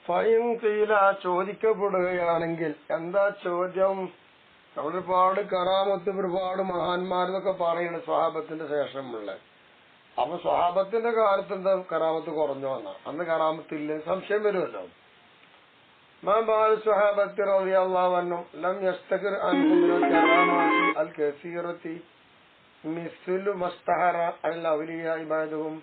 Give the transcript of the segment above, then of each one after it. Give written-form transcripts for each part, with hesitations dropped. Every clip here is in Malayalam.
ഫൈൻകീല ചോദിക്കപ്പെടുകയാണെങ്കിൽ എന്താ ചോദ്യം? ഒരുപാട് കറാമത്ത് ഒരുപാട് മഹാന്മാരെന്നൊക്കെ പറയുന്നത് സ്വഹാബത്തിന്റെ ശേഷമുള്ള. അപ്പൊ സ്വഹാബത്തിന്റെ കാലത്ത് എന്താ കറാമത്ത് കുറഞ്ഞു വന്ന? അന്ന് കറാമത്തില്ല, സംശയം വരുമല്ലോ. സ്വഹാബത്തി റളിയല്ലാഹു അൻഹും ലം യസ്തഖിർ അൻഹും മിനൽ കറാമാത്തി അൽ കസീറത്തി മിസ്ലു മസ്തഹറ അൽ ഔലിയാ ഇബാദുഹും.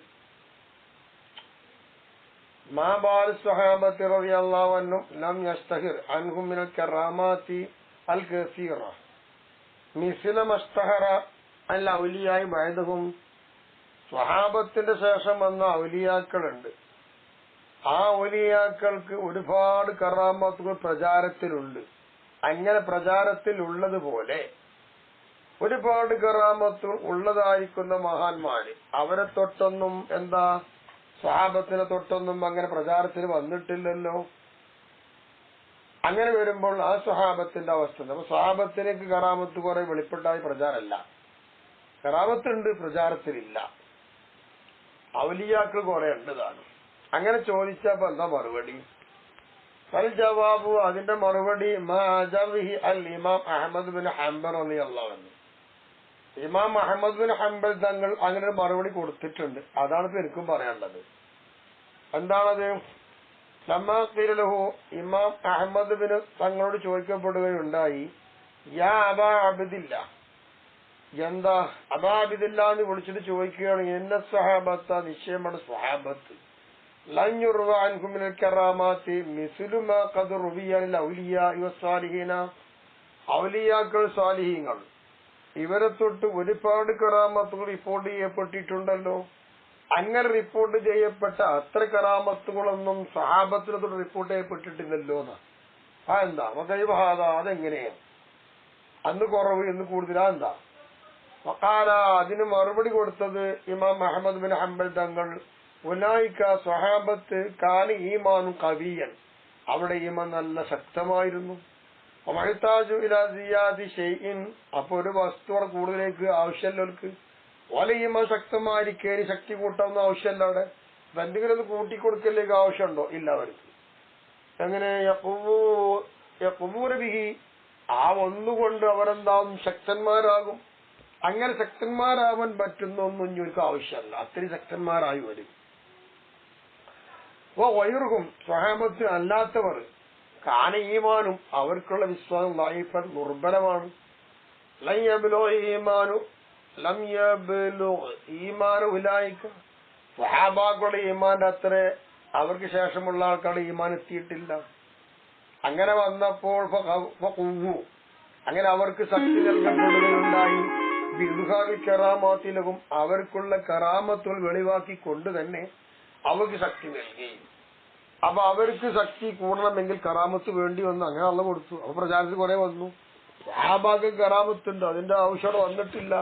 സ്വഹാബത്തി റളിയല്ലാഹു അൻഹും ലം യസ്തഖിർ അൻഹും മിനൽ കറാമാത്തി അൽ കസീറ മിസ്ലു മസ്തഹറ അൽ ഔലിയാ ഇബാദുഹും. സ്വഹാബത്തിന്റെ ശേഷം വന്ന ഔലിയാക്കളുണ്ട്. ആ ഔലിയാക്കൾക്ക് ഒരുപാട് കറാമത്തുകൾ പ്രചാരത്തിലുണ്ട്. അങ്ങനെ പ്രചാരത്തിൽ ഉള്ളതുപോലെ ഒരുപാട് കറാമത്തുകൾ ഉള്ളതായിരിക്കുന്ന മഹാന്മാര് അവരെ തൊട്ടൊന്നും എന്താ സ്വഹാബത്തിനെ തൊട്ടൊന്നും അങ്ങനെ പ്രചാരത്തിൽ വന്നിട്ടില്ലല്ലോ. അങ്ങനെ വരുമ്പോൾ ആ സ്വഹാബത്തിന്റെ അവസ്ഥ അപ്പൊ സ്വഹാബത്തിലേക്ക് കറാമത്ത് കുറെ വെളിപ്പെട്ടായി പ്രചാരമല്ല. കറാമത്തുണ്ട്, പ്രചാരത്തിലില്ല. ഔലിയാക്കൾ കുറെ ഉണ്ടതാണ്. അങ്ങനെ ചോദിച്ചപ്പോ എന്താ മറുപടി? ഫൽ ജവാബു, അതിന്റെ മറുപടി അൽ ഇമാം അഹ്മദ് ബിൻ ഹംബൽ റളിയല്ലാഹു അൻഹു. ഇമാം അഹ്മദ് ബിൻ ഹംബൽ തങ്ങൾ അങ്ങനെ ഒരു മറുപടി കൊടുത്തിട്ടുണ്ട്. അതാണ് ഇപ്പൊ എനിക്കും പറയാനുള്ളത്. എന്താണത്? ലമ്മാ ഖീല ലഹു, ഇമാം അഹ്മദ് ബിൻ തങ്ങളോട് ചോദിക്കപ്പെടുകയുണ്ടായി, യാ അബാ അബ്ദില്ല, എന്താ അബാ അബ്ദില്ല എന്ന് വിളിച്ചിട്ട് ചോദിക്കുകയാണ്, എന്ന സ്വഹാബത്ത, നിശ്ചയമാണ് സ്വഹാബത്ത്, ലൻ യുർവ അൻഹും മിനൽ കറാമാത്തി മിസ്ലു മാ ഖദ് റുവിയ അൽ ഔലിയാ വസ്സാലിഹീന. ഔലിയാക്കൾ സാലിഹീങ്ങൾ ഇവരെ തൊട്ട് ഒരുപാട് കറാമത്തുകൾ റിപ്പോർട്ട് ചെയ്യപ്പെട്ടിട്ടുണ്ടല്ലോ. അങ്ങനെ റിപ്പോർട്ട് ചെയ്യപ്പെട്ട അത്ര കറാമത്തുകളൊന്നും സ്വഹാബത്തിനെ തൊട്ട് റിപ്പോർട്ട് ചെയ്യപ്പെട്ടിട്ടില്ലല്ലോ. എന്താ മതൈവഹാദ, അതെങ്ങനെയാണ്? അന്ന് കുറവ് എന്ന് കൂടുതലാ എന്താ? വഖാല, അതിന് മറുപടി കൊടുത്തത് ഇമാം അഹ്മദ് ബിൻ ഹംബൽ തങ്ങൾ, ഉലൈക സ്വഹാബത്ത് കാന ഈമാനു ഖവിയൻ, അവിടെ ഈമാൻ നല്ല ശക്തമായിരുന്നു. വമഹ്താജു ഇലാ സിയാദി ഷൈഇൻ, അപ്പൊ ഒരു വസ്തു കൂടുതലേക്ക് ആവശ്യമല്ലവർക്ക്. ഓല ഈമാൻ ശക്തമായിരിക്കേനി ശക്തി കൂട്ടാവുന്ന ആവശ്യമല്ല. അവിടെ എന്തെങ്കിലും ഒന്ന് കൂട്ടിക്കൊടുക്കലേക്ക് ആവശ്യമുണ്ടോ? ഇല്ല അവർക്ക്. എങ്ങനെ യഖൂബൂനബിഹി, ആ ഒന്നുകൊണ്ട് അവരെന്താവും? ശക്തന്മാരാകും. അങ്ങനെ ശക്തന്മാരാവാൻ പറ്റുന്നൊന്നും ഇവർക്ക് ആവശ്യമല്ല. അത്രയും ശക്തന്മാരായി വരും. വൈറുകും, സ്വഹാബത്ത് അല്ലാത്തവർ, കാന ഈമാനും, അവർക്കുള്ള വിശ്വാസം ലൈഫൻ, ദുർബലമാണ്. ഈമാനു ഉലൈക, സ്വഹാബാക്കളുടെ ഈമാന്റെ അത്ര അവർക്ക് ശേഷമുള്ള ആൾക്കാരുടെ ഈമാൻ എത്തിയിട്ടില്ല. അങ്ങനെ വന്നപ്പോൾ അങ്ങനെ അവർക്ക് ശക്തി നൽകപ്പെടുകയുണ്ടായി. കറാമാത്തിലകും, അവർക്കുള്ള കറാമത്തുകൾ വെളിവാക്കിക്കൊണ്ട് തന്നെ അവർക്ക് ശക്തി നൽകി. അപ്പൊ അവർക്ക് ശക്തി കൂടണമെങ്കിൽ കറാമത്ത് വേണ്ടി വന്നു. അങ്ങനെ അള്ള കൊടുത്തു. അപ്പൊ പ്രചാരത്തിൽ കുറെ വന്നു. സ്വഹാബാക്ക് കറാമത്തുണ്ട്, അതിന്റെ ആവശ്യം വന്നിട്ടില്ല.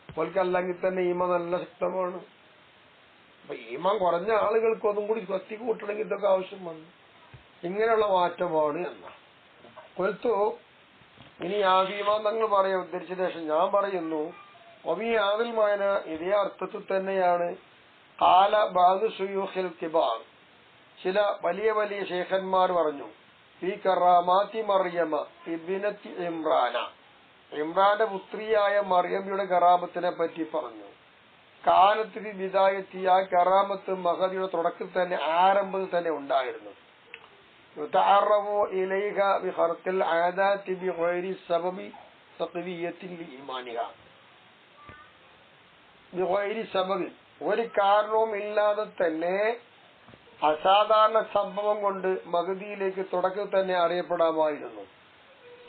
അവർക്ക് തന്നെ ഈമാൻ നല്ല ശക്തമാണ്. അപ്പൊ ഈമാൻ കുറഞ്ഞ ആളുകൾക്ക് ഒന്നും കൂടി ശക്തി കൂട്ടണമെങ്കിൽ ഇതൊക്കെ ആവശ്യം വന്നു. ഇങ്ങനെയുള്ള മാറ്റമാണ് എന്ന കൊൽത്തു. ഇനി ആദീമാൻ തങ്ങൾ പറയാൻ ഉദ്ധരിച്ച ശേഷം ഞാൻ പറയുന്നു, ഒബി ആദിൽ മാന, ഇതേ അർത്ഥത്തിൽ തന്നെയാണ് കാല ബഅദു ശുയൂഖിൽ കിബാർ, ചില വലിയ വലിയ ശേഖന്മാർ പറഞ്ഞു, ഫീ കറാമാത്തി മറിയമ ഇബ്നത്തി ഇമ്രാന, ഇമ്രാന്റെ പുത്രിയായ മറിയമ്മയുടെ കറാമത്തിനെ പറ്റി പറഞ്ഞു. കാലത്ത് ഫി ബിദായത്തി, ആ കറാമത്ത് മഹദിയുടെ തുടക്കത്തിൽ തന്നെ, ആരംഭത്തിൽ തന്നെ ഉണ്ടായിരുന്നു. യുതഅറഫു ഇലൈഹ ബിഖർഖിൽ ആദാതി ബിഗൈരി സബബി തഖ്വിയത്തിൻ ലിഈമാനിഹ, ബിഗൈരി സബബി, ഒരു കാരണവും ഇല്ലാതെ തന്നെ അസാധാരണ സംഭവം കൊണ്ട് മഹദിയിലേക്ക് തുടക്കത്തിൽ തന്നെ അറിയപ്പെടാമായിരുന്നു.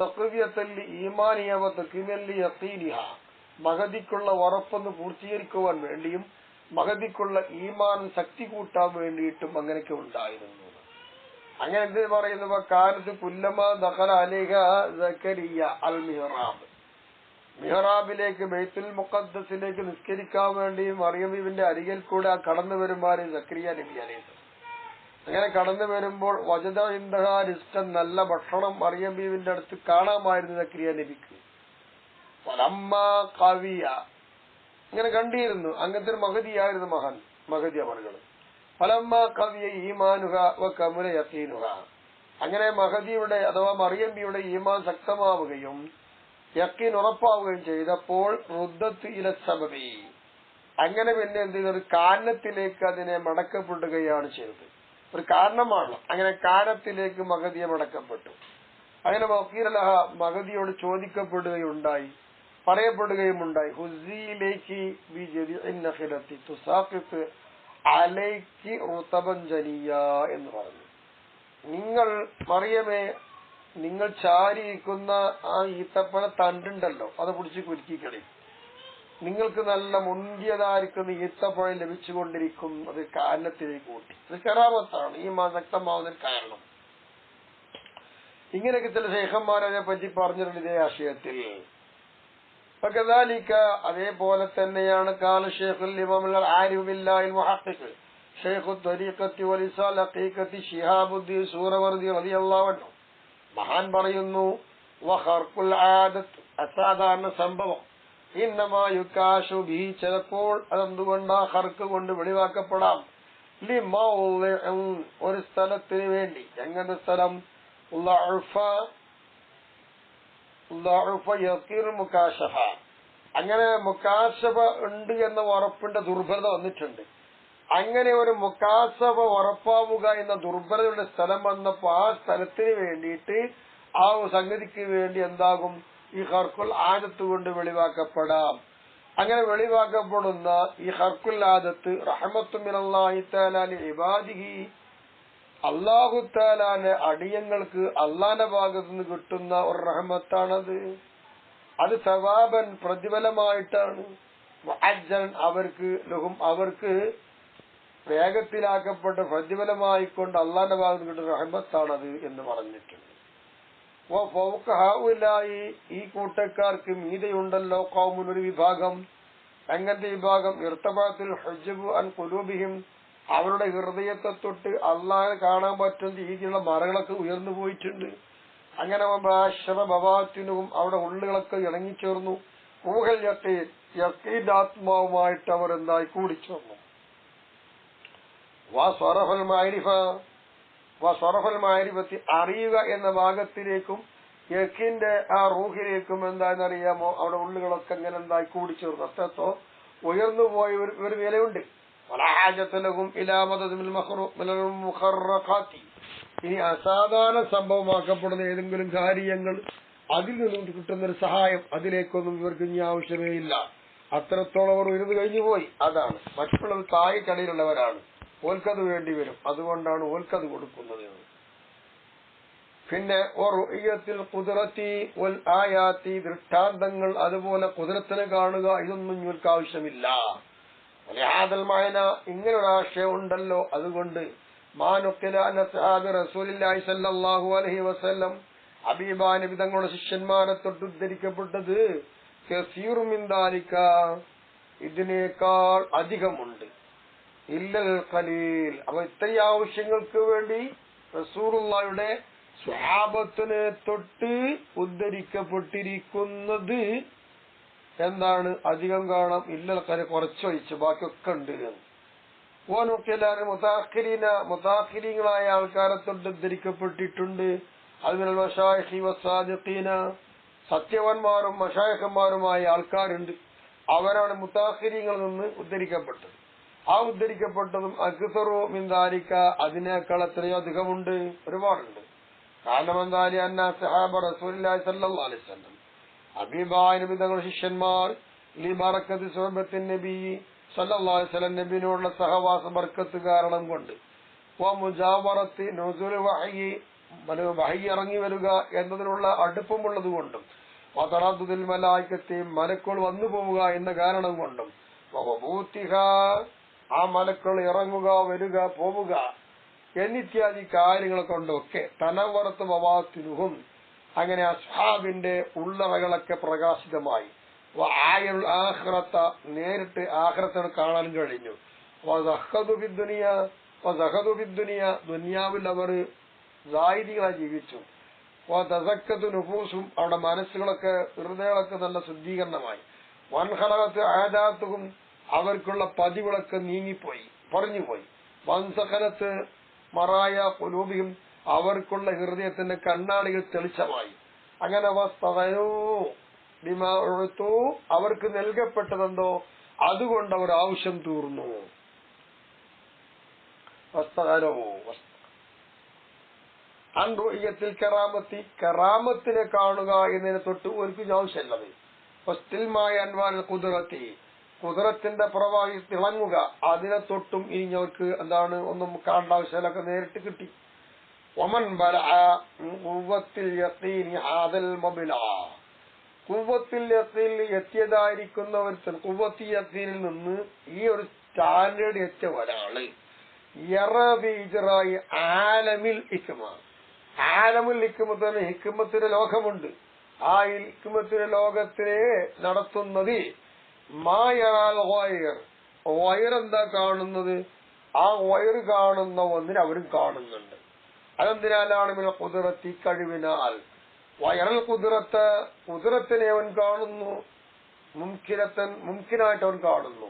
തഖ്വിയത്തുൽ ഈമാനിഹ വ തഖ്മീലുൽ യഖീനിഹ, മഹദിക്കുള്ള ഉറപ്പൊന്ന് പൂർത്തീകരിക്കുവാൻ വേണ്ടിയും മഹദിക്കുള്ള ഈമാൻ ശക്തി കൂട്ടാൻ വേണ്ടിയിട്ടും അങ്ങനെയൊക്കെ ഉണ്ടായിരുന്നു. അങ്ങനെ എന്ത് പറയുന്നു? കാലത്ത് കുല്ലമാ ദഖല അലൈഹ സക്കരിയ അൽ മിഹ്റാബ്, മിഹ്റാബിലേക്ക് ബൈത്തുൽ മുഖദ്ദസിലേക്ക് നിസ്കരിക്കാൻ വേണ്ടി മറിയം ബീവിന്റെ അരികിൽ കൂടെ കടന്നു വരുമാറ് സക്കരിയ നബി അലൈഹി. അങ്ങനെ കടന്നു വരുമ്പോൾ വജദ ഇൻദഹ റിസ്കൻ, നല്ല ഭക്ഷണം മറിയം ബീവിന്റെ അടുത്ത് കാണാമായിരുന്നു സക്കരിയ നബിക്ക്. ഫലമ്മാ ഖവിയ, ഇങ്ങനെ കണ്ടിരുന്നു. അങ്ങനത്തെ ഒരു മഹദിയായിരുന്നു മഹാൻ മഹദി അവർകൾ. ഫലമ്മ ഖവിയ ഈമാനുഹ വകമുല യഖീനുഹ. അങ്ങനെ മഹദിയുടെ അഥവാ മറിയം ബിയുടെ ഈമാൻ ശക്തമാവുകയും യഖീൻ ഉറപ്പാവുകയും ചെയ്തപ്പോൾ റുദ്ദത്ത് ഇല സബബി, അങ്ങനെ പിന്നെ എന്ത് ചെയ്തു, ഒരു കാരണത്തിലേക്ക് അതിനെ മടക്കപ്പെടുകയാണ് ചെയ്തത്. ഒരു കാരണമാണ്, അങ്ങനെ കാരണത്തിലേക്ക് മഹദിയെ മടക്കപ്പെട്ടു. അങ്ങനെ വക്കീലഹ, മഹദിയോട് ചോദിക്കപ്പെടുകയുണ്ടായി, പറയപ്പെടുകയുമുണ്ടായി, ഹുസിയിലേക്ക് അലൈക്ക് റുതബൻ ജനിയ എന്ന് പറഞ്ഞു. നിങ്ങൾ മറിയമേ, നിങ്ങൾ ചാരിയിരിക്കുന്ന ആ ഈത്തപ്പഴ തണ്ടുണ്ടല്ലോ, അത് പിടിച്ച് കുരുക്കിക്കളി. നിങ്ങൾക്ക് നല്ല മുന്തിയതായിരിക്കുന്ന ഈത്തപ്പഴം ലഭിച്ചുകൊണ്ടിരിക്കും. അത് കാരണത്തിലേക്ക് കൂട്ടി. ഇത് കറാമത്താണ്, ഈ ശക്തമാവുന്നതിന് കാരണം. ഇങ്ങനെയൊക്കെ ചില ശൈഖന്മാരെ പറ്റി പറഞ്ഞിട്ടുണ്ട് ഇതേ ആശയത്തിൽ. അതേപോലെ തന്നെയാണ് കാല ഷെയ്ഖുൽ ഇമാമുൽ ആരിഫ് ബില്ലാഹിൽ മുഹഖിഖ് ഷെയ്ഖു ത്വരീഖത്തി വലിസാൽ ഹഖീഖത്തി ശിഹാബുദ്ദീൻ സൂറവർദി റളിയല്ലാഹു അൻഹു മഹാൻ പറയുന്നു, വഖർഖുൽ ആദത്ത്, അസാധാരണ സംഭവം, ഇന്നമാ യുകാശു ബിഹി, ചിലപ്പോൾ അതെന്തുകൊണ്ടാ ഖർക്ക് കൊണ്ട് വെളിവാക്കപ്പെടാം, ലിമൗളിഇൻ, ഒരു സ്ഥലത്തിന് വേണ്ടി. എങ്ങനെ സ്ഥലം? മുക്കാശഫ, അങ്ങനെ മുക്കാശഫ ഉണ്ട് എന്ന ഉറപ്പിന്റെ ദുർബലത വന്നിട്ടുണ്ട്. അങ്ങനെ ഒരു മുക്കാശഫ ഉറപ്പാവുക എന്ന ദുർബലതയുടെ സ്ഥലം വന്നപ്പോ ആ സ്ഥലത്തിന് വേണ്ടിയിട്ട്, ആ സംഗതിക്ക് വേണ്ടി എന്താകും, ഈ ഖർഖുൽ ആദത്ത് കൊണ്ട് വെളിവാക്കപ്പെടാം. അങ്ങനെ വെളിവാക്കപ്പെടുന്ന ഈ ഖർഖുൽ ആദത്ത് റഹ്മത്തുൻ മിനല്ലാഹി തആല ലി ഇബാദിഹി, അല്ലാഹു തആലാന്റെ അടിയങ്ങൾക്ക് അള്ളാന്റെ ഭാഗത്തു നിന്ന് കിട്ടുന്ന ഒരു റഹ്മത്താണത്. അത് സവാബൻ, പ്രതിഫലമായിട്ടാണ്, മുഅജ്ജലൻ, അവർക്ക് ലഹും, അവർക്ക് വേഗത്തിലാക്കപ്പെട്ട പ്രതിഫലമായിക്കൊണ്ട് അള്ളാന്റെ ഭാഗത്ത് കിട്ടുന്ന റഹ്മത്താണത് എന്ന് പറഞ്ഞിട്ടുണ്ട്. ഈ കൂട്ടക്കാർക്ക് മീതയുണ്ടല്ലോ ഖൗമുൻ, ഒരു വിഭാഗം. അങ്ങനത്തെ വിഭാഗം ഇർതബഅത്തുൽ ഹുജ്ബു അൻ ഖുലൂബിഹിം, അവരുടെ ഹൃദയത്തെ തൊട്ട് അള്ളാഹെ കാണാൻ പറ്റുന്ന രീതിയിലുള്ള മറകളൊക്കെ ഉയർന്നു പോയിട്ടുണ്ട്. അങ്ങനെ ബവാത്തിനും അവിടെ ഉള്ളുകളൊക്കെ ഇണങ്ങിച്ചേർന്നു. ഊഹൽ യഖീൻ, യഖീൻ ആത്മാവുമായിട്ട് അവർ എന്തായി കൂടിച്ചേർന്നു. വസറഫൽ മാരിഫത്തി, അറിയുക എന്ന ഭാഗത്തിലേക്കും യഖീന്റെ ആ റൂഹിലേക്കും എന്താണെന്നറിയാമോ, അവിടെ ഉള്ളുകളൊക്കെ എങ്ങനെ എന്തായി കൂടിച്ചേർന്നു. അത്രത്തോ ഉയർന്നുപോയ ഒരു നിലയുണ്ട്. ഇനി അസാധാരണ സംഭവമാക്കപ്പെടുന്ന ഏതെങ്കിലും കാര്യങ്ങൾ, അതിൽ നിന്നും കിട്ടുന്ന ഒരു സഹായം, അതിലേക്കൊന്നും ഇവർക്ക് ഇനി ആവശ്യമേ ഇല്ല. അത്രത്തോളം അവർ ഉയർന്നു കഴിഞ്ഞുപോയി. അതാണ്, മറ്റുള്ളവർ താഴെക്കടയിലുള്ളവരാണ്, ഓൽക്കത് വേണ്ടി വരും. അതുകൊണ്ടാണ് ഓൽക്കത് കൊടുക്കുന്നത്. പിന്നെ ഖുദ്റത്തി വൽ ആയാത്തി, ദൃഷ്ടാന്തങ്ങൾ, അതുപോലെ ഖുദ്റത്തിനെ കാണുക, ഇതൊന്നും ഇവർക്ക് ആവശ്യമില്ല. ഇങ്ങനൊരു ആശയം ഉണ്ടല്ലോ. അതുകൊണ്ട് റസൂലുള്ളാഹി സ്വല്ലല്ലാഹു അലൈഹി വസല്ലം, ഹബീബാ നബി തങ്ങളുടെ ശിഷ്യന്മാരെ തൊട്ട് ഉദ്ധരിക്കപ്പെട്ടത് കസീറു മിൻ ദാലിക, ഇതിനേക്കാൾ അധികമുണ്ട്. ഇല്ലൽ ഖലീൽ, അവ ഇത്രയും ആവശ്യങ്ങൾക്ക് വേണ്ടി റസൂലുള്ളാഹിയുടെ സ്വഹാബത്തിനെ തൊട്ട് ഉദ്ധരിക്കപ്പെട്ടിരിക്കുന്നത് എന്താണ്? അധികം കാണാം. ഇല്ലൽ ഖലീൽ, കുറച്ചൊഴിച്ച് ബാക്കിയൊക്കെ ഉണ്ട്. മുതാഖിരീങ്ങളായ ആൾക്കാരെ തൊട്ട് ഉദ്ധരിക്കപ്പെട്ടിട്ടുണ്ട്. അതിൽ മശായിഖി വസാദിഖീന, സത്യവാന്മാരും മശായിഖന്മാരുമായ ആൾക്കാരുണ്ട്. അവരാണ് മുതാഖിരീങ്ങളിൽ നിന്ന് ഉദ്ധരിക്കപ്പെട്ടത്. ആ ഉദ്ധരിക്കപ്പെട്ടതും അക്സറു മിൻ ദാലിക, അതിനേക്കാൾ എത്രയോ അധികമുണ്ട്, ഒരുപാടുണ്ട്. കാരണം എന്തായാലും അന്ന സഹാബ റസൂലുള്ളാഹി സ്വല്ലല്ലാഹു അലൈഹി വസല്ലം, ഹബീബായ നബി തങ്ങളുടെ ശിഷ്യന്മാർ, ലി ബറക്കത്തി സുഹബത്തിൻ നബി സല്ലല്ലാഹു അലൈഹി വസല്ലം, നബിയോടുള്ള സഹവാസ ബർക്കത്ത് കാരണം കൊണ്ട്, മുജാവറത്തി നുസുൽ വഹയി, വഹയി ഇറങ്ങി വരിക എന്നതിനുള്ള അടുപ്പമുള്ളത് കൊണ്ടും, വതറദ്ദുൽ മലായികത്തി, മലക്കുകൾ വന്നു പോവുക എന്ന കാരണം കൊണ്ടും, ആ മലക്കുകൾ ഇറങ്ങുക, വരിക, പോവുക എന്നിത്യാദി കാര്യങ്ങളെ കൊണ്ടൊക്കെ തനവറത്ത് മവാത്തിനുഹും, അങ്ങനെ അസ്ഹാബിന്റെ ഉള്ളറകളൊക്കെ പ്രകാശിതമായി. ആഖിറത്ത, നേരിട്ട് ആഖിറത്തിനെ കാണാൻ കഴിഞ്ഞു. ദുനിയാവിൽ അവർ സായിദികളായി ജീവിച്ചു. നുഫൂസും, അവിടെ മനസ്സുകളൊക്കെ ഹൃദയങ്ങളൊക്കെ നല്ല ശുദ്ധീകരണമായി. വൻഹലകത്ത് ആദാത്തും, അവർക്കുള്ള പതിവുകളൊക്കെ നീങ്ങിപ്പോയി, പറഞ്ഞുപോയി. വൻസഖനത്ത് മറായ ഖുലൂബിഹിം അവർക്കുള്ള ഹൃദയത്തിന്റെ കണ്ണാടികൾ തെളിച്ചമായി. അങ്ങനെ വസ്തഗനൂ ബിമാ ഉഅ്തു അവർക്ക് നൽകപ്പെട്ടതെന്തോ അതുകൊണ്ട് അവർ ആവശ്യം തീർന്നു. വസ്തഗനൂ അൻ റുഅ്യത്തിൽ കറാമത്തി കറാമത്തിനെ കാണുക എന്നതിനെ തൊട്ട് ഒരു ആവശ്യമുള്ളത്. ഫസ്തിൽമായ അൻവാൽ ഖുദ്റത്തി ഖുദ്റത്തിന്റെ പ്രവാഹി തിളങ്ങുക അതിനെ തൊട്ടും ഇനി ഞങ്ങൾക്ക് എന്താണ് ഒന്നും കാണേണ്ട ആവശ്യമൊക്കെ നേരിട്ട് കിട്ടി. ഒമൻ ബലഅ ഖുവ്വത്തിൽ യഖീനി ഹാദൽ മബ്ലഅ ഖുവ്വത്തിൽ യഖീനിൽ എത്തിയതായിരിക്കുന്നവർ ഖുവ്വത്തി യഖീനിൽ നിന്ന് ഈ ഒരു സ്റ്റാൻഡേർഡ് എത്തിയ ഒരാള് യറബി ഇജ്റായി ആലമിൽ ഇക്മ ആലമുൽ ഹിക്മത്തിന് ഹിക്മത്തിന്റെ ലോകമുണ്ട്. ആ ഹിക്മത്തിന്റെ ലോകത്തിനെ നടത്തുന്നത് മായറാൽ വയർ എന്താ കാണുന്നത്? ആ വയർ കാണുന്ന ഒന്നിനെ അവരും കാണുന്നുണ്ട്. അതെന്തിനാലാണ് മിന ഖുദ്റത്തി കഴിവിനാൽ. വയറൽ ഖുദ്റത്തിനെ അവൻ കാണുന്നു. മുംകിനായിട്ട് അവൻ കാണുന്നു.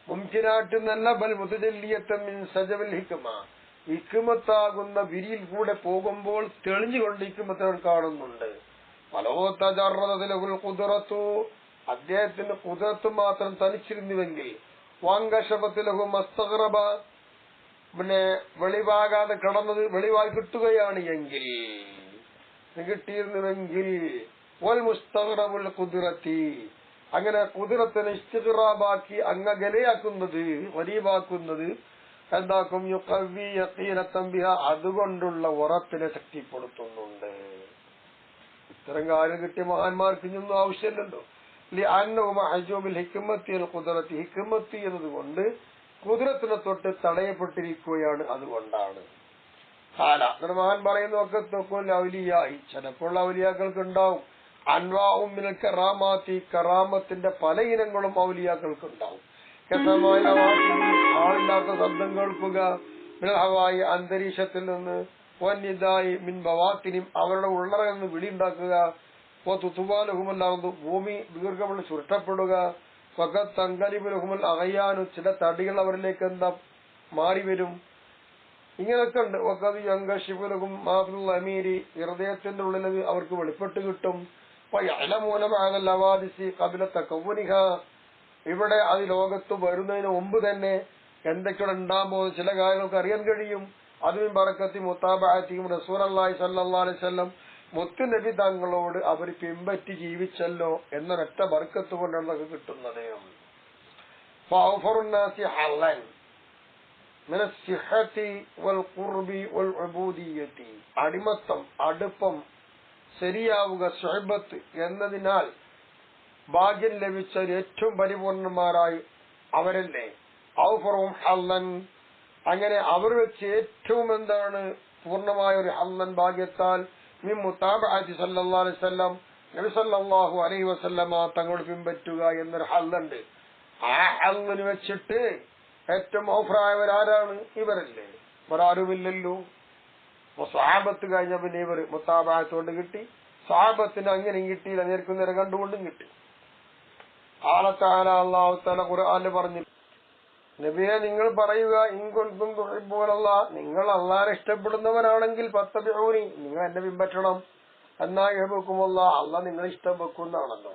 മുംകിനായിട്ട് നല്ല ബൽ മുതജല്ലിയത്തൻ മിൻ സജബിൽ ഹിക്മ ഹിക്മത്താകുന്ന വിരിയിൽ കൂടെ പോകുമ്പോൾ തെളിഞ്ഞുകൊണ്ട് ഹിക്മത്തെ അവൻ കാണുന്നുണ്ട്. ഖുദ്റത്തു അദ്ദേഹത്തിന്റെ ഖുദ്റത്ത് മാത്രം തനിച്ചിരുന്നുവെങ്കിൽ വാങ്കശപത്തിലഹു മസ്തഗ്റബ പിന്നെ വെളിവാകാതെ കടന്നത് വെളിവായി കിട്ടുകയാണ് എങ്കിൽ കിട്ടിയിരുന്നുവെങ്കിൽ വൽ മുസ്തഗ്റബുൽ ഖുദ്റത്തി അങ്ങനെ ഖുദ്റത്തിനെ ഇസ്തിഗ്റാബാക്കി അങ്ങകലയാക്കുന്നത് വരീവാക്കുന്നത് എന്താക്കും യുഖവി യഖീനത്തൻ ബിഹ അതുകൊണ്ടുള്ള ഉറപ്പിനെ ശക്തിപ്പെടുത്തുന്നുണ്ട്. ഇത്തരം കാര്യം കിട്ടിയ മഹാന്മാർക്ക് ഇനിയൊന്നും ആവശ്യമില്ലല്ലോ. ഹിക്മത്തി എന്നതുകൊണ്ട് ഖുദ്റത്തിനെ തൊട്ട് തടയപ്പെട്ടിരിക്കുകയാണ്. അതുകൊണ്ടാണ് മഹാൻ പറയുന്ന ഒക്കെ തൊക്കുൽ ഔലിയായി ചിലപ്പോൾ ഔലിയാക്കൾക്ക് ഉണ്ടാവും അൻവാഉം മിനൽ കറാമാത്തി കറാമത്തിന്റെ പല ഇനങ്ങളും ഔലിയാക്കൾക്ക് ഉണ്ടാവും. ആളില്ലാത്ത ശബ്ദം കേൾക്കുക, ഹവായി അന്തരീക്ഷത്തിൽ നിന്ന്, വന്നിതായി മിൻ ബവാത്തിനും അവരുടെ ഉള്ളറയിൽ നിന്ന് വിളിയുണ്ടാക്കുക, തുത്തുവാലുഹുമല്ലാകുന്നു ഭൂമി ദീർഘമുള്ള ചുരുട്ടപ്പെടുക, തങ്കലിബുലഹുമൽ അകയാനു ചില തടികൾ അവരിലേക്ക് എന്താ മാറി വരും. ഇങ്ങനൊക്കെ ഉണ്ട്. ഒക്കത് യങ്കശിബുലഹും മാഫുൽ അമീരി ഹൃദയത്തിന്റെ ഉള്ളിൽ അവർക്ക് വെളിപ്പെട്ട് കിട്ടും. ഇവിടെ അത് ലോകത്ത് വരുന്നതിന് മുമ്പ് തന്നെ എന്തൊക്കെയാണ് ഉണ്ടാകാൻ പോകുന്ന ചില കാര്യങ്ങൾക്ക് അറിയാൻ കഴിയും. അതിനും ബറക്കത്തി മുത്താബഅത്തിയും റസൂലുള്ളാഹി സ്വല്ലല്ലാഹു അലൈഹി വസല്ലം മുത്തുനബി തങ്ങളോട് അവർ പിൻപറ്റി ജീവിച്ചല്ലോ എന്നൊരൊറ്റ ബർക്കത്ത് കൊണ്ടാണ് നമുക്ക് കിട്ടുന്നത്. അടിമത്തം അടുപ്പം ശരിയാവുക സുഹബത്ത് എന്നതിനാൽ ഭാഗ്യം ലഭിച്ച ഏറ്റവും പരിപൂർണന്മാരായി അവരല്ലേ. ഔഫറും ഹല്ലൻ അങ്ങനെ അവർ വെച്ച് ഏറ്റവും എന്താണ് പൂർണ്ണമായ ഒരു ഹല്ലൻ ഭാഗ്യത്താൽ മിൻ മുതാബഅത്തി സല്ലല്ലാഹു അലൈഹി വസല്ലം നബി സല്ലല്ലാഹു അലൈഹി വസല്ലമ തങ്ങളോട് പിൻപറ്റുക എന്നൊരു ഹല്ലുണ്ട്. ആ ഹല്ലിന് വെച്ചിട്ട് ഏറ്റവും ഔഫറായവരാരാണ്? ഇവരല്ലേ. വേറാരുമില്ലല്ലോ. സ്വഹാബത്ത് കഴിഞ്ഞ പിന്നെ ഇവർ മുതാബഅത്തോണ്ട് കിട്ടി. സ്വഹാബത്തിന് അങ്ങനെയും കിട്ടിയില്ല, നേർക്കുന്നേരം കണ്ടുകൊണ്ടും കിട്ടി. അല്ലാഹു തആല ഖുർആനിൽ പറഞ്ഞു, നബിയെ നിങ്ങൾ പറയുക ഇൻകുൻതും തുഹിബ്ബൂനല്ലാഹ് നിങ്ങൾ അല്ലാഹുവിനെ ഇഷ്ടപ്പെടുന്നവരാണെങ്കിൽ ഫത്തബിഊനി നിങ്ങൾ എന്നെ പിൻപറ്റണം. എന്നാ യഹ്ബുക്കുമുല്ലാഹ് അല്ലാഹ് നിങ്ങളെ ഇഷ്ടം വെക്കുന്നതാണല്ലോ.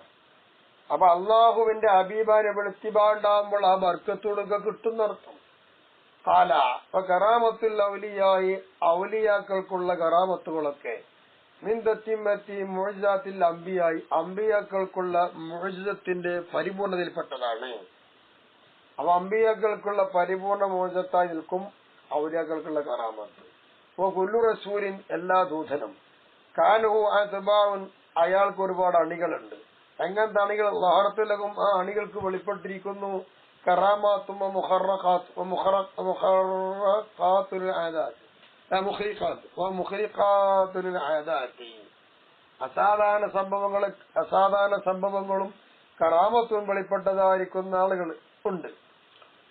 അപ്പൊ അള്ളാഹുവിന്റെ ഹബീബാനെ വെളുത്തിബാണ്ടാകുമ്പോൾ ആ ബർക്കത്തോടൊക്കെ കിട്ടുന്നർത്ഥം. കാല അപ്പൊ കറാമത്തുൽ ഔലിയായി ഔലിയാക്കൾക്കുള്ള കറാമത്തുകളൊക്കെ മിൻതത്തിമത്തി മുഅ്ജിസാത്തിൽ അംബിയായി അംബിയാക്കൾക്കുള്ള മുഅ്ജിസത്തിന്റെ പരിപൂർണതയിൽപ്പെട്ടതാണ്. അപ്പൊ അംബിയാക്കൾക്കുള്ള പരിപൂർണ മോചത്തായി നിൽക്കും ഔലിയാക്കൾക്കുള്ള കറാമത്ത്. ഓ കുല്ലു റസൂലിൻ എല്ലാ ദൂതനും കാനുഹു അത്ബാഉൻ അയാൾക്ക് ഒരുപാട് അണികളുണ്ട്. എങ്ങനത്തെ അണികൾ? ലഹറത്തിലകും ആ അണികൾക്ക് വെളിപ്പെട്ടിരിക്കുന്നു കറാമാത്തും അസാധാരണ സംഭവങ്ങളും കറാമത്തും വെളിപ്പെട്ടതായിരിക്കുന്ന ആളുകൾ ഉണ്ട്.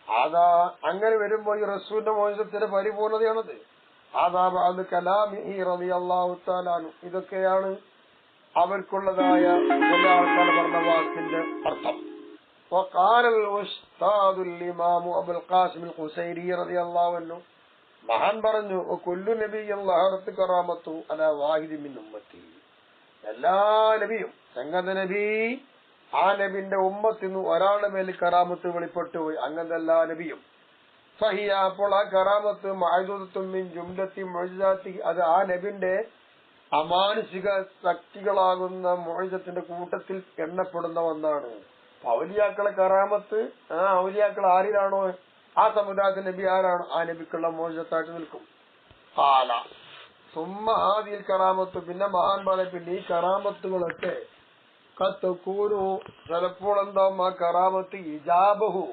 അതാ അങ്ങനെ വരുമ്പോൾ ഈ റസൂലിന്റെ മോചനത്തിന്റെ പരിപൂർണതയാണത്. അത് കലാമിഹി റളിയല്ലാഹു തആല അൻഹു ഇതൊക്കെയാണ് അവർക്കുള്ളതായ ചില ആൾക്കാർ പറഞ്ഞ വാക്കിന്റെ അർത്ഥം. وقال الأستاذ الإمام أبو القاسم القسيري رضي الله عنه മഹാൻ പറഞ്ഞു കുല്ലു നബിയ്യിൻ ലഹറത്ത് കറാമത്തു അലാ വാഹിദി മിൻ ഉമ്മത്തി, എല്ലാ നബിയും സംഗത നബി ആ നബിന്റെ ഉമ്മത്തിന്ന് ഒരാളുടെ മേൽ കറാമത്ത് വെളിപ്പെട്ടു പോയി. അങ്ങനത്തെ എല്ലാ നബിയും ഫഹിയ, അപ്പോൾ ആ കറാമത്ത് മഅദൂദത്തും മിൻ ജുംലത്തി മുഅ്ജിസാത്തി, അത് ആ നബിന്റെ അമാനുഷിക ശക്തികളാകുന്ന മുഅ്ജിസത്തിന്റെ കൂട്ടത്തിൽ എണ്ണപ്പെടുന്ന ഒന്നാണ്. ഔലിയാക്കളെ കറാമത്ത് ആ ഔലിയാക്കൾ ആരിലാണോ ആ സമുദായത്തിൽ നബി ആരാണോ ആ നബിക്കുള്ള മുഅ്ജിസത്തായിട്ട് നിൽക്കും. ഖാല സുമ്മ ഹാദിൽ കറാമത്ത്, പിന്നെ മഹാൻ പറയും പിന്നെ ഈ കറാമത്തുകളൊക്കെ കത്തൂരു ചിലപ്പോൾ എന്താവും ആ കറാമത്ത് ഇജാബഹു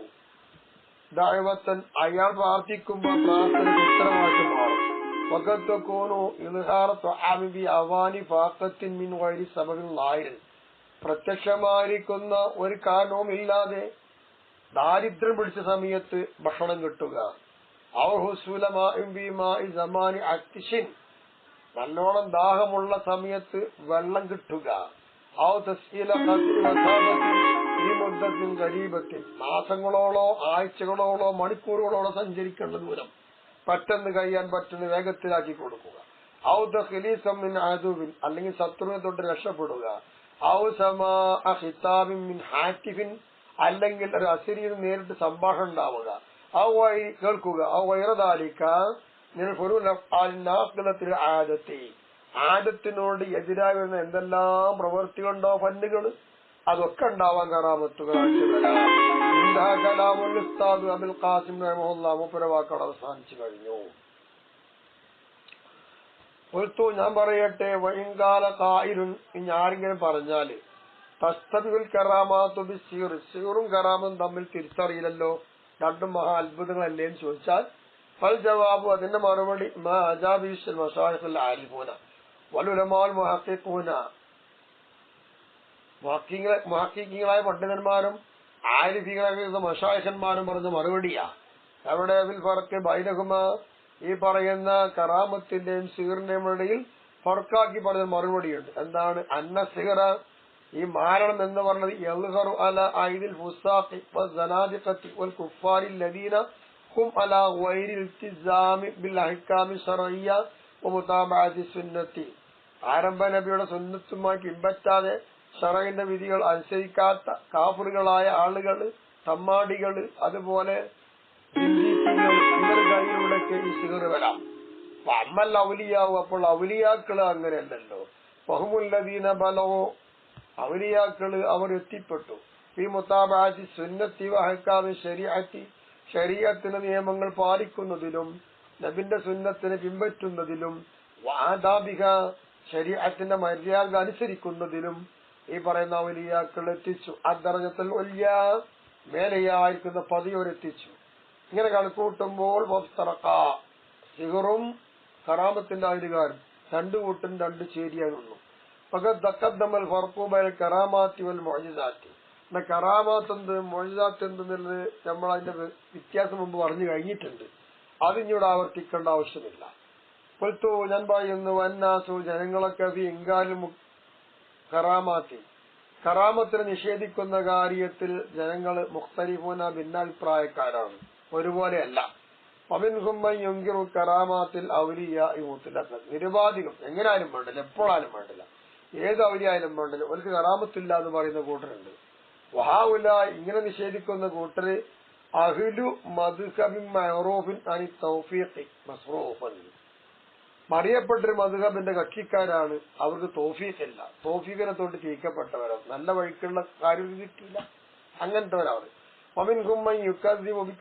ദഅവത്തൻ, അയാൾ പ്രാർത്ഥിക്കുമ്പോൾ പ്രാർത്ഥനയ്ക്ക് ഉത്തരമായിട്ട് മാറും. വഖത്തൂനു ഇൽഹാറ തുആമി ബി അവാനി ഫാഖത്തിൻ മിൻ ഗൈരി സബബിൻ ലാഹിർ, പ്രത്യക്ഷമായിരിക്കുന്ന ഒരു കാരണവും ഇല്ലാതെ ദാരിദ്ര്യം പിടിച്ച സമയത്ത് ഭക്ഷണം കിട്ടുക. നല്ലോണം ദാഹമുള്ള സമയത്ത് വെള്ളം കിട്ടുക. മാസങ്ങളോളോ ആഴ്ചകളോളോ മണിക്കൂറുകളോളോ സഞ്ചരിക്കേണ്ട ദൂരം പെട്ടെന്ന് കഴിയാൻ പറ്റുന്ന വേഗത്തിലാക്കി കൊടുക്കുക. അല്ലെങ്കിൽ ശത്രുവിനെ തൊട്ട് രക്ഷപ്പെടുക. അല്ലെങ്കിൽ ഒരു അസിരിയിൽ നേരിട്ട് സംഭാഷണം ഉണ്ടാവുക, ആ വഴി കേൾക്കുക. ആ വൈറദാലിക്ക ആദത്തി, ആദത്തിനോട് എതിരായി വരുന്ന എന്തെല്ലാം പ്രവൃത്തികളുണ്ടോ ഫന്നുകൾ, അതൊക്കെ ഉണ്ടാവാൻ കറാമത്തുകളായിട്ട് വരാം. അബുൽ ഖാസിം റഹിമഹുല്ലാഹ് മുപ്പരവാക്കൾ അവസാനിച്ചു കഴിഞ്ഞു. ഒത്തു ഞാൻ പറയട്ടെ, വൈകാല കായിരും, ഇനി ആരെങ്കിലും പറഞ്ഞാല് തസ്തബിൽ കറാമാത്തു ബിസ്സിർ, സിറും കറാമും തമ്മിൽ തിരിച്ചറിയില്ലല്ലോ, രണ്ടും മഹാ അത്ഭുതങ്ങളല്ലേ എന്ന് ചോദിച്ചാൽ ഫൽ ജവാബു, അതിന്റെ മറുപടി മാ അജാബിൽ മശായിഖുൽ ആരിഫൂന വൽ ഉലമാഉൽ മുഹഖിഖൂന, മുഹഖിഖീങ്ങളായ പണ്ഡിതന്മാരും ആരിഫീങ്ങളായ മശായിഖന്മാരും പറഞ്ഞ മറുപടിയാ. അവിടെ ബിൽ ഫർഖ് ബൈനഹുമ, ഈ പറയുന്ന കറാമത്തിന്റെയും സിഹറിന്റെയും ഇടയിൽ ഫർക്കാക്കി പറഞ്ഞ മറുപടിയുണ്ട്. എന്താണ്? അന്ന സിഹറ, ഈ മാരണം എന്ന് പറഞ്ഞത് യൽഹറു അല ഐദിൽ ഫുസാഖി വസ്സനാദിഖത്തി വൽ കുഫാരി അല്ലദീന ഹും അലാ ഗൈരി ഇൽതിസാമി ബിൽ അഹ്കാമി ശർഇയ്യ വമുതാബഅതി സുന്നത്തി, ആരംഭ നബിയുടെ സുന്നത്തുമായി പിൻപറ്റാതെ ശർഇന്റെ വിധികൾ അനുസരിക്കാത്ത കാഫിറുകളായ ആളുകൾ, തമ്മാടികൾ, അതുപോലെ ഇവരുടെ കയ്യിലൂടെയൊക്കെ ഈ സിഹർ വരാം. അമ്മൽ ഔലിയാവും, അപ്പോൾ ഔലിയാക്കള് അങ്ങനെയല്ലല്ലോ. ഫഹുമുല്ലദീന ബലഗു, ഔലിയാക്കള് അവർ എത്തിപ്പെട്ടു. ഈ മുതാബഅത്തി സുന്നത്തി വഅഹ്കാമി ശരീഅത്തി, ശരീഅത്തിന്റെ നിയമങ്ങൾ പാലിക്കുന്നതിലും നബിന്റെ സുന്നത്തിനെ പിൻപറ്റുന്നതിലും വആദാബിഹ, ശരീഅത്തിന്റെ മര്യാദ അനുസരിക്കുന്നതിലും ഈ പറയുന്ന ഔലിയാക്കൾ എത്തിച്ചു. അദ്ദറജത്തുൽ ഉല്യ, മേലെയായിരിക്കുന്ന പദവിയോരെത്തിച്ചു. ഇങ്ങനെ കണക്കൂട്ടുമ്പോൾ സിഹറും കറാമത്തിന്റെ അധികാരം രണ്ടു കൂട്ടും രണ്ട് ചേരിയാകുന്നു. കറാമാത്തി വൽ മുഅ്ജിസാത്തി, കറാമാത്ത് എന്ത് മുഅ്ജിസാത്ത് എന്തെന്നുള്ളത് നമ്മൾ അതിന്റെ വ്യത്യാസം മുമ്പ് പറഞ്ഞു കഴിഞ്ഞിട്ടുണ്ട്. അതിഞ്ഞൂടെ ആവർത്തിക്കേണ്ട ആവശ്യമില്ല. പുൽത്തു, ഞാൻ പറയുന്നു വന്നാസു, ജനങ്ങളൊക്കെ ഇങ്കാലും കറാമാത്തി, കറാമത്തിനെ നിഷേധിക്കുന്ന കാര്യത്തിൽ ജനങ്ങൾ മുഖ്തലിഫൂന, ഭിന്നാഭിപ്രായക്കാരാണ്, ഒരുപോലെയല്ല. പമിൻഹുമ്മയുങ്കിറു കറാമാത്തിൽ ഔലിയ മുത്ലഖൻ, നിരുപാധികം, എങ്ങനായാലും വേണ്ടില്ല, എപ്പോഴാലും വേണ്ടില്ല, ഏത് ഔലിയായാലും വേണ്ടില്ല, അവർക്ക് കറാമത്തില്ല എന്ന് പറയുന്ന കൂട്ടരുണ്ട്. വഹാഉല, ഇങ്ങനെ നിഷേധിക്കുന്ന കൂട്ടര് അഹ്ലു മദ്ഹബിൻ മഅറൂഫിൻ അനി തൗഫീഖി മസ്റൂഫൻ, അറിയപ്പെട്ടൊരു മദ്ഹബിന്റെ കക്ഷിക്കാരാണ്. അവർക്ക് തൗഫീഖില്ല, തൗഫീഖിനെ തൊട്ട് തിരിക്കപ്പെട്ടവരാണ്, നല്ല വഴിക്കുള്ള കാര്യം കിട്ടിയില്ല, അങ്ങനത്തെവരവർ.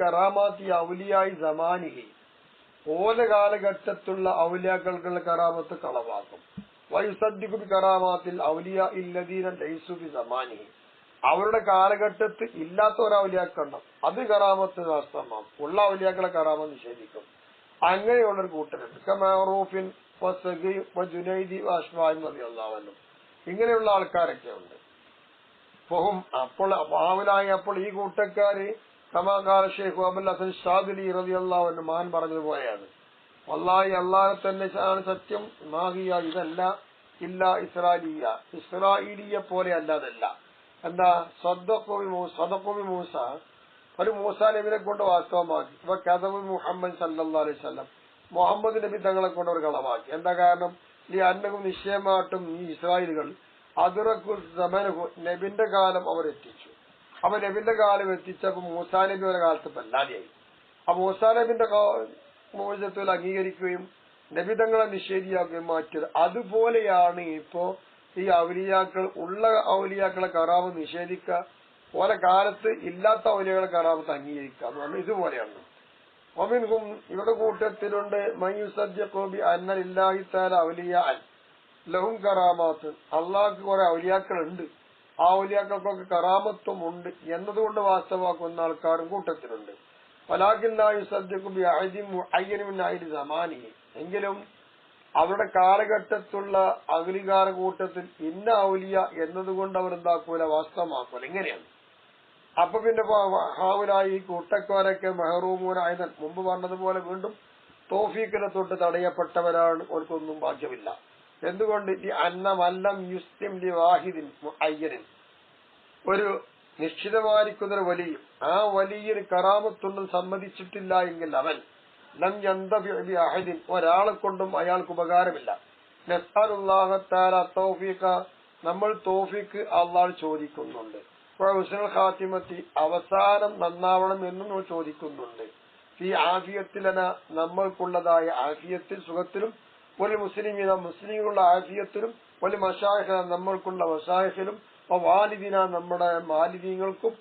കറാമാത്തി ഔലിയായി സമാനിഹി, ഓല കാലഘട്ടത്തിലുള്ള ഔലിയാക്കൾക്കുള്ള കറാമത്ത് കളവാക്കും. വയുസദ്ദിഖു ബി കറാമാത്തിൽ ഔലിയ ഇല്ലദീന ലൈസു ബി സമാനിഹി, അവരുടെ കാലഘട്ടത്തിൽ ഇല്ലാത്ത ഒരു ഔലിയാക്കുണ്ടോ അത് കറാമത്ത് നഷ്ടമാകും, ഉള്ള ഔലിയാക്കളെ കറാമത്ത് നിഷേധിക്കും. അങ്ങനെയുള്ളൊരു കൂട്ടരുണ്ട്. കമറൂഫിൻ ജുനൈദി അഷ്വാൻ റളിയല്ലാഹു അൻഹു, ഇങ്ങനെയുള്ള ആൾക്കാരൊക്കെ ഉണ്ട്. അപ്പോൾ പാവലായി, അപ്പോൾ ഈ കൂട്ടക്കാര് കമാകാല ഷെയ്ഖ് അബുൽ ഹസൻ ഷാദിലി റളിയല്ലാഹു അൻഹു മഹാൻ പറഞ്ഞതുപോലെയാണ്. വല്ലാഹി, അല്ലാഹു തന്നെ ആണ് സത്യം, മാഹിയ, ഇതല്ല, ഇല്ല ഇസ്രായേലിയ, ഇസ്രായേലിയെ പോലെ അല്ലാതല്ല. എന്താ സദഖു മൂസ, ഒരു മൂസാ നബിനെ കൊണ്ട് വാസ്തവമാക്കി. ഇപ്പൊ കദബ് മുഹമ്മദ് സല്ലല്ലാഹു അലൈഹി വസല്ലം, മുഹമ്മദ് നബി തങ്ങളെ കൊണ്ട് ഒരു കളമാക്കി. എന്താ കാരണം? ഈ അന്നകും നിശ്ചയമായിട്ടും ഈ ഇസ്രായേലുകൾ അതുറക്കു സമനഹു, നബിന്റെ കാലം അവർ എത്തിച്ചു. അപ്പൊ നബിന്റെ കാലം എത്തിച്ചപ്പോ മൂസാ നബി ഒരു കാലത്ത് പല്ലാതെയായി. ആ മൂസാ നബിന്റെ മോചനത്തിൽ അംഗീകരിക്കുകയും നബി തങ്ങളെ നിഷേധിയാക്കുകയും മാറ്റിയത്. അതുപോലെയാണ് ഇപ്പോ ഈ ഔലിയാക്കൾ ഉള്ള ഔലിയാക്കളെ കറാമ് നിഷേധിക്കുക, ഓരോ കാലത്ത് ഇല്ലാത്ത ഔലിയാക്കളെ കറാമത്ത് അംഗീകരിക്കുക എന്ന് പറഞ്ഞാൽ ഇതുപോലെയാണ്. ഒമിൻഹും ഇവിടെ കൂട്ടത്തിലുണ്ട് മയ്യുസദ്ദിഖു ബി അന്ന ലില്ലാഹി തആല ഔലിയാഅൻ ലഹും കറാമാത്ത്, അള്ളാഹ്ക്ക് കുറെ ഔലിയാക്കളുണ്ട്, ആ ഔലിയാക്കൾക്കൊക്കെ കറാമത്വം ഉണ്ട് എന്നതുകൊണ്ട് വാസ്തവാക്കുന്ന ആൾക്കാരും കൂട്ടത്തിലുണ്ട്. വലാകിൻ ലാ യുസദ്ദിഖു ബി അഹദിൻ മുഅയ്യനിൻ മിൻ അഹ്ലി സമാനിഹി, എങ്കിലും അവരുടെ കാലഘട്ടത്തുള്ള ഔലിയാക്കളുടെ കൂട്ടത്തിൽ ഇന്ന ഔലിയ എന്നതുകൊണ്ട് അവർ എന്താക്കൂല, വാസ്തവമാക്കൂല. ഇങ്ങനെയാണ്. അപ്പൊ പിന്നെ ഹാവുലായി ഈ കൂട്ടക്കാരൊക്കെ മെഹറൂമൂനായതൻ, മുമ്പ് പറഞ്ഞതുപോലെ വീണ്ടും തോഫീക്കിനെ തൊട്ട് തടയപ്പെട്ടവരാണ്, അവർക്കൊന്നും ഭാഗ്യമില്ല. എന്തുകൊണ്ട്? ഈ അന്നമല്ലം യുസ്ലിം ലി വാഹിദിൻ മുഅയ്യനിൻ, ഒരു നിശ്ചിതമായിരിക്കുന്ന വലിയ, ആ വലിയ കറാമത്തൊന്നും സമ്മതിച്ചിട്ടില്ല എങ്കിൽ അവൻ ലം യന്തഫി ബി അഹദിൻ, ഒരാളെ കൊണ്ടും അയാൾക്ക് ഉപകാരമില്ല. നസ്അലുല്ലാഹ തആല തൗഫീഖ, നമ്മൾ തൗഫീഖ് അല്ലാഹ് ചോദിക്കുന്നുണ്ട്. ഹുസ്നുൽ ഖാത്തിമത്തി, അവസാനം നന്നാവണം എന്നും നമ്മൾ ചോദിക്കുന്നുണ്ട്. ഈ ആഫിയത്തിലന, നമ്മൾക്കുള്ളതായ ആഫിയത്തിൽ സുഖത്തിലും, ഒരു മുസ്ലിമീന മുസ്ലിമുള്ള ആഫിയത്തിലും, ഒരു മശായിഖ നമ്മൾക്കുള്ള മശായിഖിലും, വാലിദിന നമ്മുടെ മാലിദീങ്ങൾക്കും,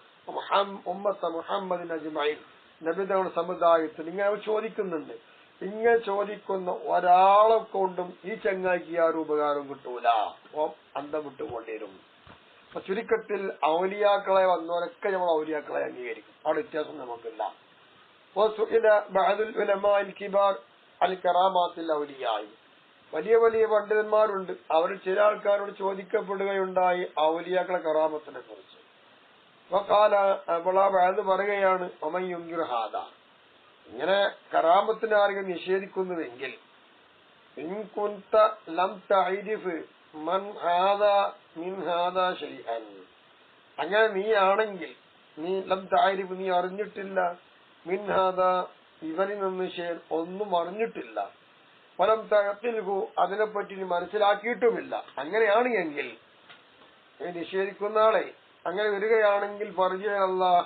ഉമ്മത്ത മുഹമ്മദിൻ അജ്മഈൻ നബിതങ്ങളുടെ സമുദായത്തിൽ ഇങ്ങനെ ചോദിക്കുന്നുണ്ട്. ഇങ്ങനെ ചോദിക്കുന്ന ഒരാളെ കൊണ്ടും ഈ ചങ്ങായിക്ക് ആരും ഉപകാരം കിട്ടൂല, അന്തം വിട്ടുകൊണ്ടിരും. അപ്പൊ ചുരുക്കത്തിൽ ഔലിയാക്കളെ വന്നവരൊക്കെ നമ്മൾ ഔലിയാക്കളെ അംഗീകരിക്കും, അവിടെ വ്യത്യാസം നമുക്കില്ല. വലിയ വലിയ പണ്ഡിതന്മാരുണ്ട്, അവരിൽ ചില ആൾക്കാരോട് ചോദിക്കപ്പെടുകയുണ്ടായി ഔലിയാക്കളെ കറാമത്തിനെ കുറിച്ച്. അത് പറയുകയാണ്, ഒമയുങ്കിർഹാദ, ഇങ്ങനെ കറാമത്തിനെ ആരെങ്കിലും നിഷേധിക്കുന്നുവെങ്കിൽ ഇൻകുന്ത ലം തഅരിഫ് മൻ ഹാദാ മിൻ ഹാദാ ശൈഅൻ, അങ്ങനെ നീ ആണെങ്കിൽ, നീ ലം തഅരിഫ്, നീ അറിഞ്ഞിട്ടില്ല, മിൻ ഹാദാ, ഇവനിൽ നിന്ന് ശൈഅൻ, ഒന്നും അറിഞ്ഞിട്ടില്ല, വലം തഅഖിൽഹു, അതിനെപ്പറ്റി നീ മനസ്സിലാക്കിയിട്ടുമില്ല. അങ്ങനെയാണ് എങ്കിൽ, നിഷേധിക്കുന്ന ആളെ അങ്ങനെ വരികയാണെങ്കിൽ ഫർജി അല്ലാഹ്,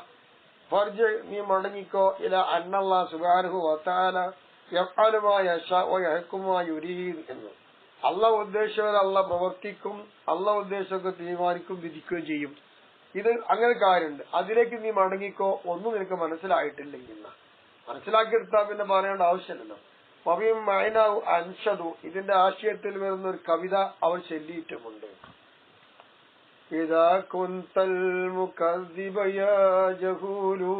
ഫർജി നീ മടങ്ങിക്കോ, ഇല അന്നല്ലാഹ് സുബ്ഹാനഹു വ തആല യഫ്അലു മാ യശാ വ യഹ്കുമു മാ യുരീദ് എന്ന്. അള്ളാഹ് ഉദ്ദേശിച്ചവരെ അള്ളാഹ് പ്രവർത്തിക്കും, അള്ളാഹ് ഉദ്ദേശമൊക്കെ തീരുമാനിക്കും, വിധിക്കുകയും ചെയ്യും. ഇത് അങ്ങനെ കാര്യമുണ്ട്, അതിലേക്ക് നീ മടങ്ങിക്കോ, ഒന്നും നിനക്ക് മനസ്സിലായിട്ടില്ലെങ്കിൽ. മനസ്സിലാക്കിയെടുത്താൽ പിന്നെ പറയേണ്ട ആവശ്യമില്ലല്ലോ. പവിയും മൈനാവു അൻഷദു, ഇതിന്റെ ആശയത്തിൽ വരുന്ന ഒരു കവിത അവൾ ചൊല്ലിയിട്ടുമുണ്ട്. ഇദാ കുന്തൽ മുകദ്ദിബ യാ ജഹൂലു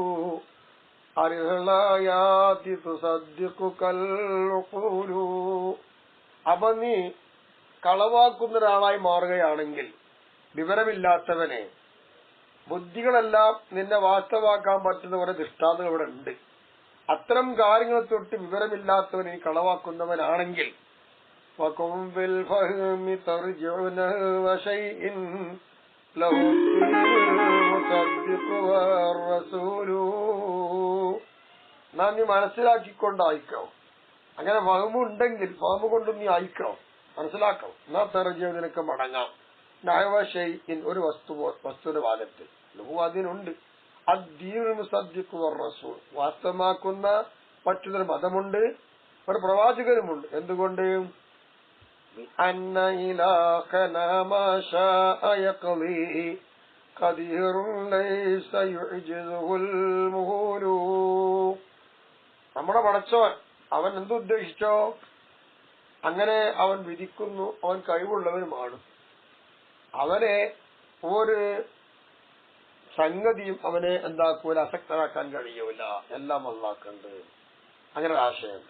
അർഹലായാതി തുസദ്ദിഖുകൽ ഉഖൂലു. അപ്പൊ നീ കളവാക്കുന്ന ഒരാളായി മാറുകയാണെങ്കിൽ, വിവരമില്ലാത്തവനെ, ബുദ്ധികളെല്ലാം നിന്നെ വാസ്തവാക്കാൻ പറ്റുന്ന കുറെ ദൃഷ്ടാന്തങ്ങൾ ഇവിടെ ഉണ്ട്. അത്തരം കാര്യങ്ങളെ തൊട്ട് വിവരമില്ലാത്തവനെ കളവാക്കുന്നവനാണെങ്കിൽ നാം നീ മനസ്സിലാക്കിക്കൊണ്ട് അയക്കണം. അങ്ങനെ ഫഹമുണ്ടെങ്കിൽ ഫഹമ് കൊണ്ട് നീ അയക്കണം, മനസ്സിലാക്കണം. എന്നാ തെറജിയോ നിനക്ക് മടങ്ങാം. നഅവശൈഇൻ, ഒരു വസ്തുവിന്റെ ഭാഗത്ത് അതിനുണ്ട്. അദ്ദീനുൽ മുസദ്ദിഖു വർ-റസൂൽ, വാസ്തവമാക്കുന്ന മറ്റൊരു മതമുണ്ട്, ഒരു പ്രവാചകനുമുണ്ട്. എന്തുകൊണ്ട്? അന്ന ഇലാഹനാ മാ ശാഅ യഖ്ളി ഖദീറുൻ ലൈസ യുഅ്ജിസുൽ മുഹൂലു. നമ്മുടെ പടച്ചവൻ, അവൻ എന്തുദ്ദേശിച്ചോ അങ്ങനെ അവൻ വിധിക്കുന്നു, അവൻ കഴിവുള്ളവനുമാണ്. അവനെ ഒരു സംഗതിയും അവനെ എന്താക്കൂല, അസക്തരാക്കാൻ കഴിയൂല, എല്ലാം അല്ലാഹുണ്ട്. അങ്ങനെ ആശയം.